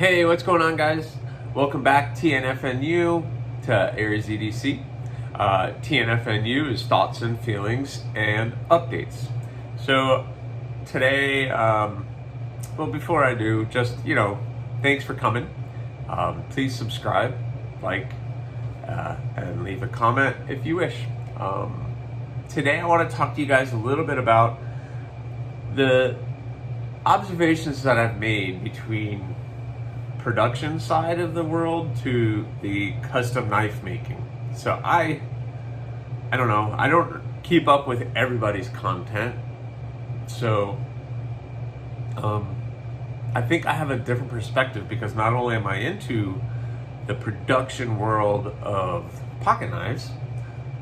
Hey, what's going on, guys? Welcome back, TNFNU, to Aries EDC. TNFNU is thoughts and feelings and updates. So today, before I do, just, thanks for coming. Please subscribe, like, and leave a comment if you wish. Today, I want to talk to you guys a little bit about the observations that I've made between production side of the world to the custom knife making. So I don't know. I don't keep up with everybody's content. So I think I have a different perspective because not only am I into the production world of pocket knives,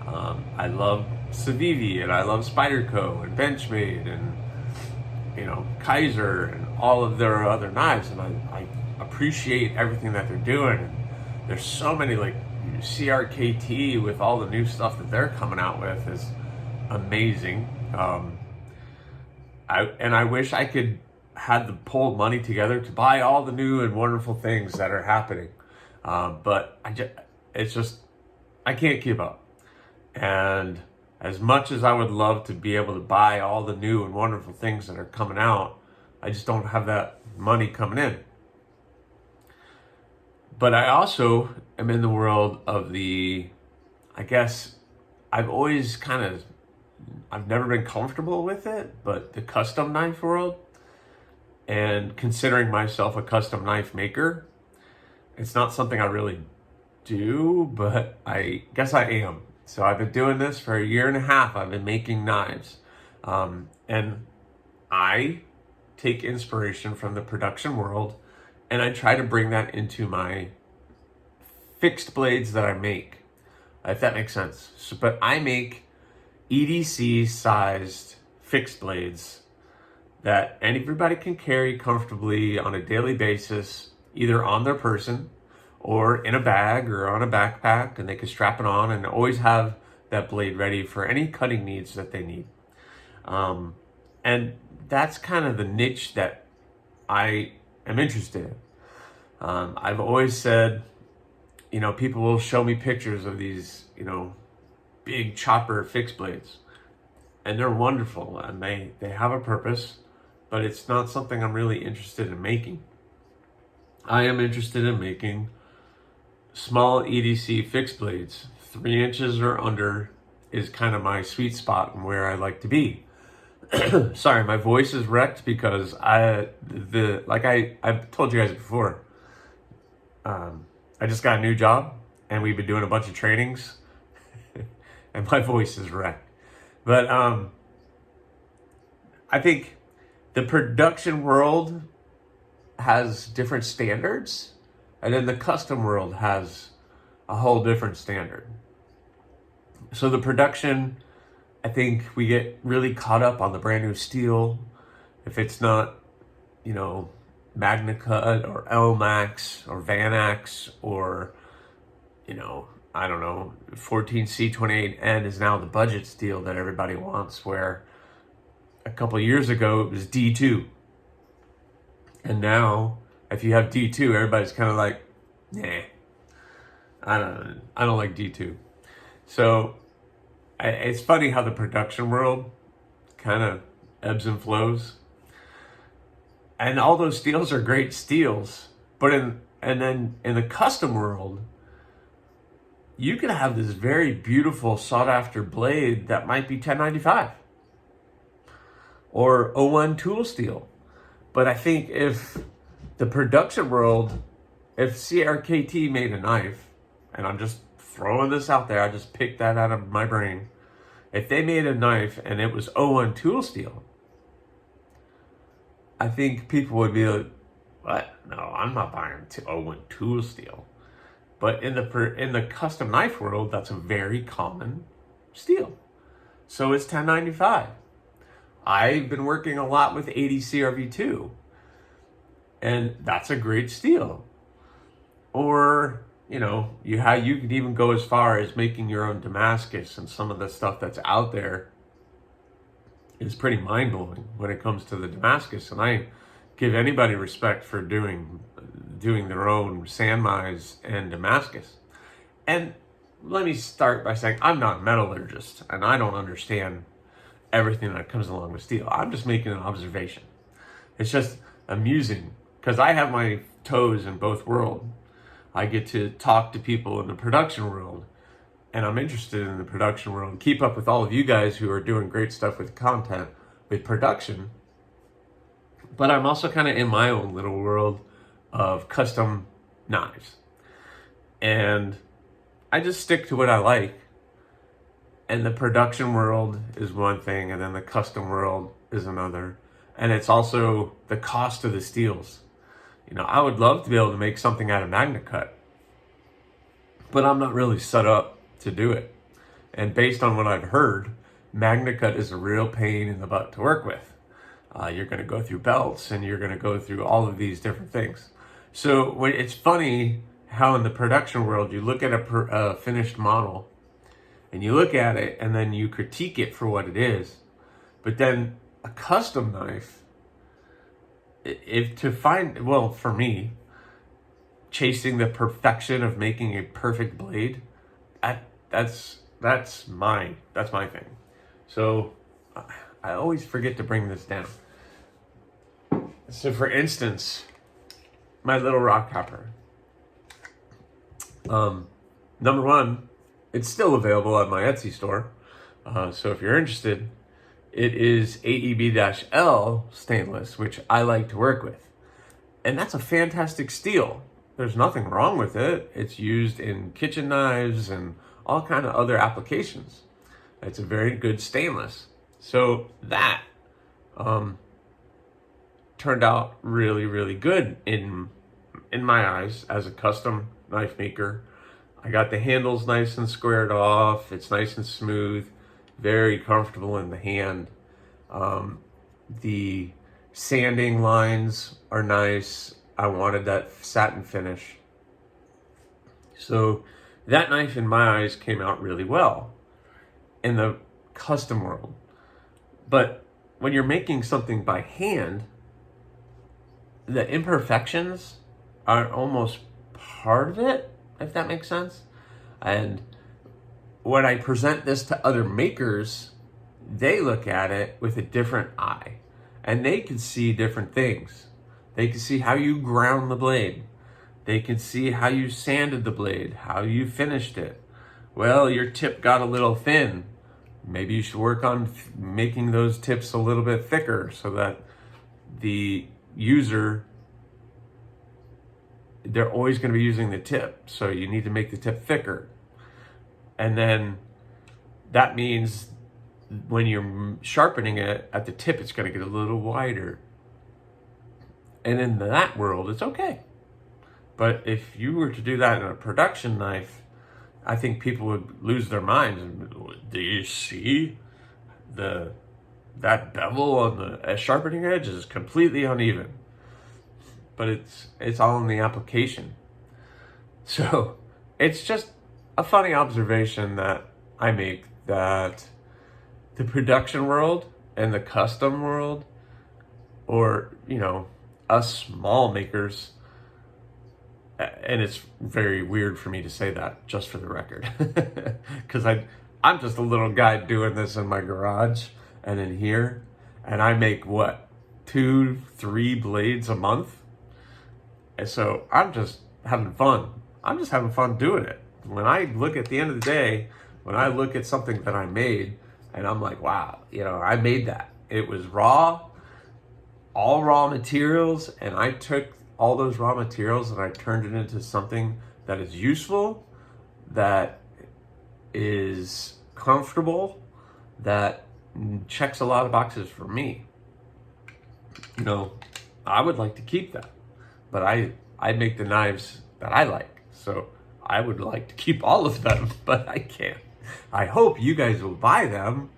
I love Civivi and I love Spyderco and Benchmade and Kaiser and all of their other knives, and I appreciate everything that they're doing. And there's so many, like CRKT with all the new stuff that they're coming out with is amazing. I wish I could had the pull money together to buy all the new and wonderful things that are happening, but I can't keep up. And as much as I would love to be able to buy all the new and wonderful things that are coming out, I just don't have that money coming in. But I also am in the world of I've never been comfortable with it, but the custom knife world, and considering myself a custom knife maker, it's not something I really do, but I guess I am. So I've been doing this for a year and a half. I've been making knives. And I take inspiration from the production world, and I try to bring that into my fixed blades that I make, if that makes sense. So, but I make EDC sized fixed blades that everybody can carry comfortably on a daily basis, either on their person or in a bag or on a backpack, and they can strap it on and always have that blade ready for any cutting needs that they need. And that's kind of the niche that I am interested in. I've always said, people will show me pictures of these, big chopper fixed blades, and they're wonderful and they have a purpose, but it's not something I'm really interested in making. I am interested in making small EDC fixed blades. 3 inches or under is kind of my sweet spot and where I like to be. Sorry, my voice is wrecked because I've told you guys before, I just got a new job and we've been doing a bunch of trainings and my voice is wrecked. But I think the production world has different standards, and then the custom world has a whole different standard. So the production, I think we get really caught up on the brand new steel. If it's not, Magna Cut or L-Max or Vanax or, 14C28N is now the budget steel that everybody wants, where a couple of years ago it was D2. And now if you have D2, everybody's kind of like, nah, I don't like D2. So it's funny how the production world kind of ebbs and flows. And all those steels are great steels, but then in the custom world, you can have this very beautiful sought after blade that might be 1095 or O1 tool steel. But I think if the production world, if CRKT made a knife, and I'm just throwing this out there, I just picked that out of my brain. If they made a knife and it was O1 tool steel, I think people would be like, what? No, I'm not buying O1 tool steel. But in the custom knife world, that's a very common steel. So it's 1095. I've been working a lot with 80 CRV2, and that's a great steel. Or, you could even go as far as making your own Damascus, and some of the stuff that's out there is pretty mind-blowing when it comes to the Damascus. And I give anybody respect for doing doing their own sand mines in Damascus. And let me start by saying I'm not a metallurgist and I don't understand everything that comes along with steel. I'm just making an observation. It's just amusing because I have my toes in both worlds. I get to talk to people in the production world, and I'm interested in the production world and keep up with all of you guys who are doing great stuff with content, with production. But I'm also kind of in my own little world of custom knives. And I just stick to what I like. And the production world is one thing, and then the custom world is another. And it's also the cost of the steels. You know, I would love to be able to make something out of MagnaCut, but I'm not really set up to do it. And based on what I've heard, MagnaCut is a real pain in the butt to work with. You're going to go through belts and you're going to go through all of these different things. So it's funny how in the production world you look at a finished model and you look at it and then you critique it for what it is. But then a custom knife, for me, chasing the perfection of making a perfect blade, that's my thing. So I always forget to bring this down. So for instance, my little rock hopper. Number one, it's still available at my Etsy store. So if you're interested, it is AEB-L stainless, which I like to work with. And that's a fantastic steel. There's nothing wrong with it. It's used in kitchen knives and all kind of other applications. It's a very good stainless. So that turned out really, really good in my eyes as a custom knife maker. I got the handles nice and squared off. It's nice and smooth, very comfortable in the hand. The sanding lines are nice. I wanted that satin finish. So that knife in my eyes came out really well in the custom world. But when you're making something by hand, the imperfections are almost part of it, if that makes sense. And when I present this to other makers, they look at it with a different eye and they can see different things. They can see how you ground the blade. They can see how you sanded the blade, how you finished it. Well, your tip got a little thin. Maybe you should work on making those tips a little bit thicker so that the user, they're always going to be using the tip. So you need to make the tip thicker. And then that means when you're sharpening it at the tip, it's going to get a little wider. And in that world, it's okay. But if you were to do that in a production knife, I think people would lose their minds. Do you see that bevel on the sharpening edge is completely uneven? But it's all in the application. So it's just a funny observation that I make, that the production world and the custom world, or, you know, us small makers, and it's very weird for me to say that, just for the record, because I'm just a little guy doing this in my garage and in here, and I make 2-3 blades a month, and so I'm just having fun. I'm just having fun doing it. When I look at the end of the day, when I look at something that I made, and I'm like, wow, you know, I made that. It was raw, all raw materials, and I took all those raw materials and I turned it into something that is useful, that is comfortable, that checks a lot of boxes for me. You know, I would like to keep that, but I make the knives that I like. So I would like to keep all of them, but I can't. I hope you guys will buy them,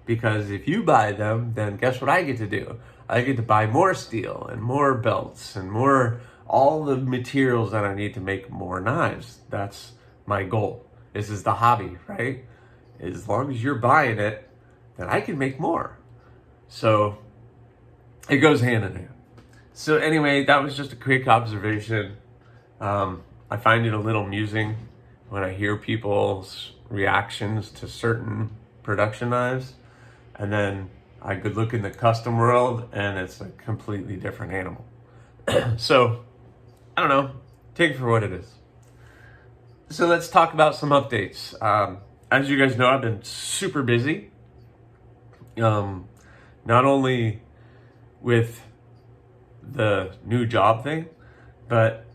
because if you buy them, then guess what I get to do? I get to buy more steel and more belts and more, all the materials that I need to make more knives. That's my goal. This is the hobby, right? As long as you're buying it, then I can make more. So it goes hand in hand. So anyway, that was just a quick observation. I find it a little amusing when I hear people's reactions to certain production knives, and then I could look in the custom world and it's a completely different animal. So, I don't know, take it for what it is. So let's talk about some updates. As you guys know, I've been super busy. Not only with the new job thing, but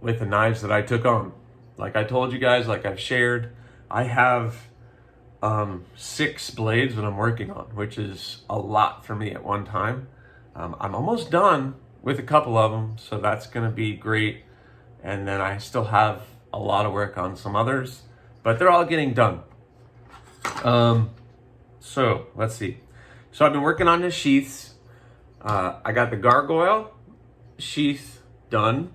with the knives that I took on. Like I told you guys, like I've shared, I have 6 blades that I'm working on, which is a lot for me at one time. I'm almost done with a couple of them, so that's gonna be great. And then I still have a lot of work on some others, but they're all getting done. So let's see. So I've been working on the sheaths. I got the gargoyle sheath done.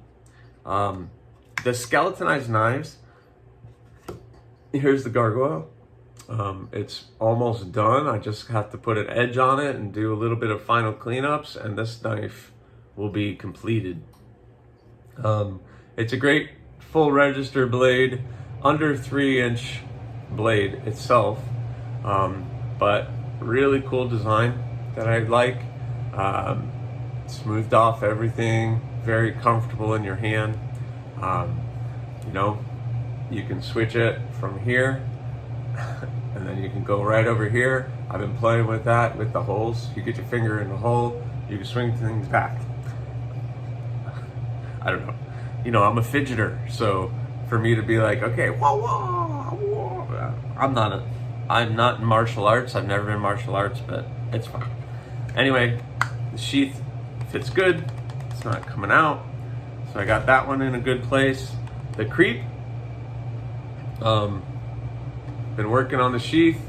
The skeletonized knives, here's the gargoyle. It's almost done. I just have to put an edge on it and do a little bit of final cleanups, and this knife will be completed. It's a great full register blade, under 3-inch blade itself, but really cool design that I like. Smoothed off everything, very comfortable in your hand. You know, you can switch it from here and then you can go right over here. I've been playing with that with the holes. You get your finger in the hole, you can swing things back. I don't know. You know, I'm a fidgeter, so for me to be like, okay, whoa, whoa, whoa. I'm not in martial arts. I've never been martial arts, but it's fine. Anyway, the sheath fits good. It's not coming out. So I got that one in a good place. The creep, been working on the sheath.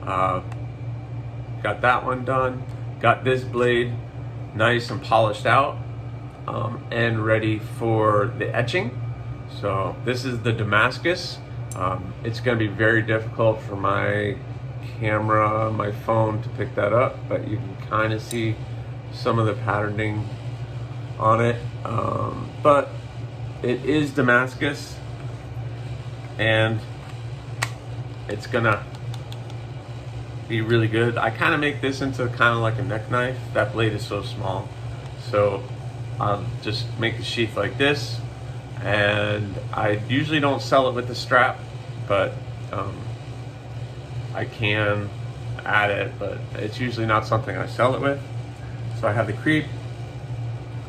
Got that one done. Got this blade nice and polished out, and ready for the etching. So this is the Damascus. It's going to be very difficult for my camera, my phone to pick that up, but you can kind of see some of the patterning on it. But it is Damascus, and it's gonna be really good. I kind of make this into kind of like a neck knife. That blade is so small, so I'll just make the sheath like this, and I usually don't sell it with the strap, but I can add it, but it's usually not something I sell it with. So I have the creep,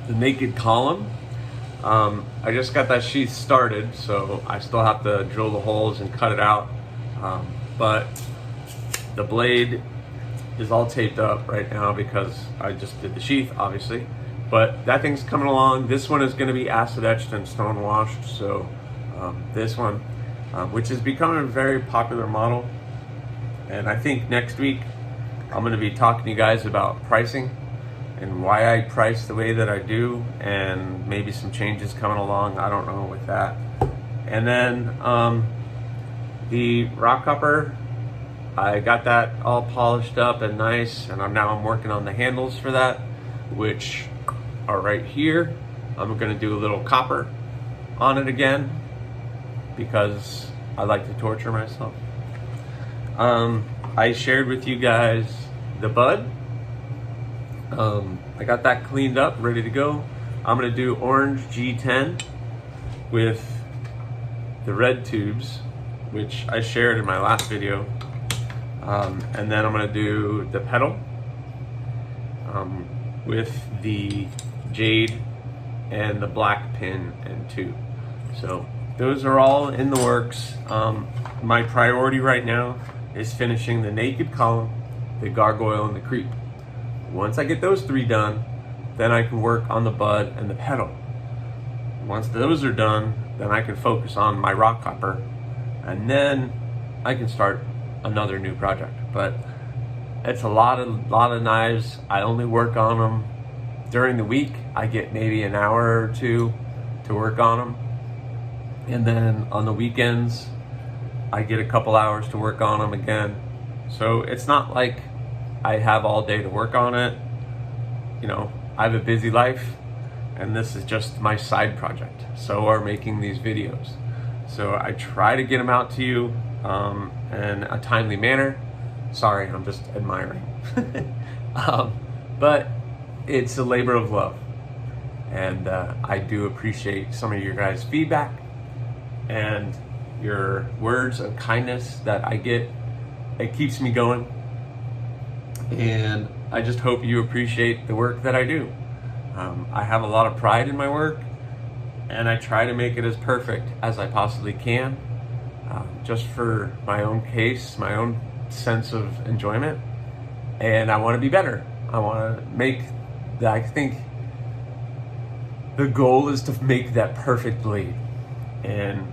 the naked column. I just got that sheath started, so I still have to drill the holes and cut it out, but the blade is all taped up right now because I just did the sheath, obviously. But that thing's coming along. This one is going to be acid etched and stone washed. So this one, which is becoming a very popular model, and I think next week I'm going to be talking to you guys about pricing and why I price the way that I do, and maybe some changes coming along. I don't know with that. And then the rock copper, I got that all polished up and nice, and I'm working on the handles for that, which are right here. I'm gonna do a little copper on it again because I like to torture myself. I shared with you guys the bud. I got that cleaned up, ready to go. I'm gonna do orange G10 with the red tubes, which I shared in my last video. And then I'm gonna do the pedal with the jade and the black pin and tube. So those are all in the works. My priority right now is finishing the naked column, the gargoyle, and the creep. Once I get those 3 done, then I can work on the bud and the pedal. Once those are done, then I can focus on my rock copper, and then I can start another new project. But it's a lot of knives. I only work on them during the week. I get maybe an hour or 2 to work on them, and then on the weekends I get a couple hours to work on them again. So it's not like I have all day to work on it. You know, I have a busy life, and this is just my side project. So are making these videos. So I try to get them out to you in a timely manner. Sorry, I'm just admiring. But it's a labor of love. And I do appreciate some of your guys' feedback and your words of kindness that I get. It keeps me going. And I just hope you appreciate the work that I do. I have a lot of pride in my work, and I try to make it as perfect as I possibly can, just for my own case, my own sense of enjoyment. And I want to be better. I want to make that. I think the goal is to make that perfect blade, and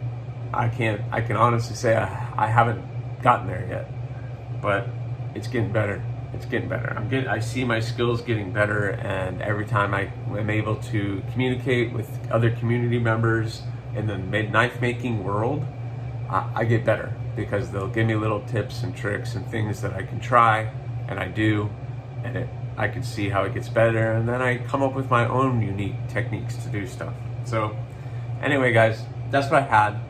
I can honestly say I haven't gotten there yet, but it's getting better. It's getting better. I see my skills getting better, and every time I am able to communicate with other community members in the knife making world, I get better, because they'll give me little tips and tricks and things that I can try, and I do, and I can see how it gets better, and then I come up with my own unique techniques to do stuff. So anyway, guys, that's what I had.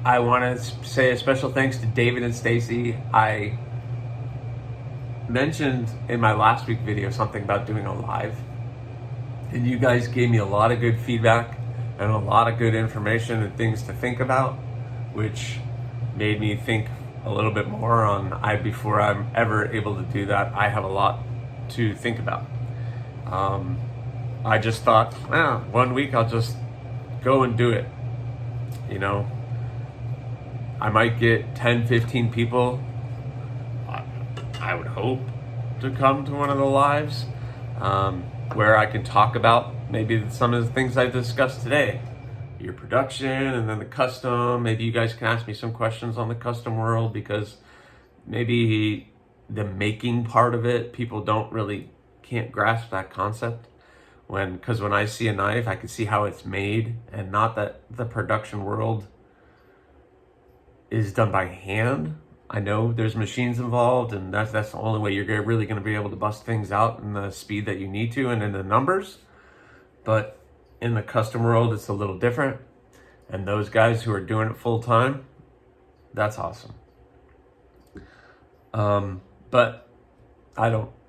I want to say a special thanks to David and Stacy. I mentioned in my last week video something about doing a live, and you guys gave me a lot of good feedback and a lot of good information and things to think about, which made me think a little bit more on before I'm ever able to do that. I have a lot to think about. I just thought, 1 week I'll just go and do it. You know, I might get 10, 15 people, I would hope, to come to one of the lives where I can talk about maybe some of the things I discussed today. Your production, and then the custom. Maybe you guys can ask me some questions on the custom world, because maybe the making part of it, people can't grasp that concept. Because when I see a knife, I can see how it's made, and not that the production world is done by hand. I know there's machines involved, and that's the only way you're really going to be able to bust things out in the speed that you need to and in the numbers. But in the custom world, it's a little different. And those guys who are doing it full time, that's awesome. But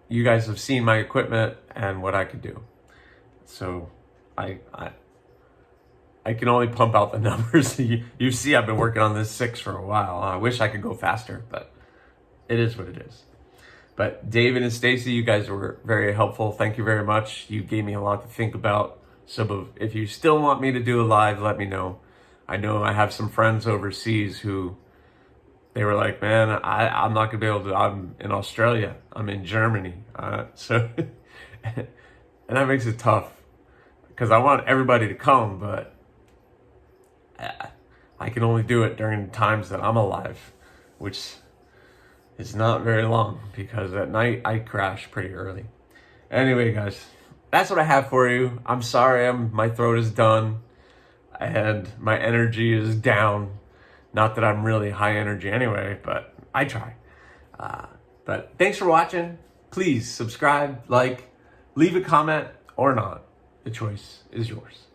you guys have seen my equipment and what I could do. So I can only pump out the numbers. You see, I've been working on this 6 for a while. I wish I could go faster, but it is what it is. But David and Stacy, you guys were very helpful. Thank you very much. You gave me a lot to think about. So if you still want me to do a live, let me know. I know I have some friends overseas who, they were like, man, I'm not gonna be able to, I'm in Australia, I'm in Germany. And that makes it tough, because I want everybody to come, but I can only do it during times that I'm alive, which is not very long, because at night I crash pretty early. Anyway, guys, that's what I have for you. I'm sorry, my throat is done and my energy is down. Not that I'm really high energy anyway, but I try. But thanks for watching. Please subscribe, like, leave a comment, or not. The choice is yours.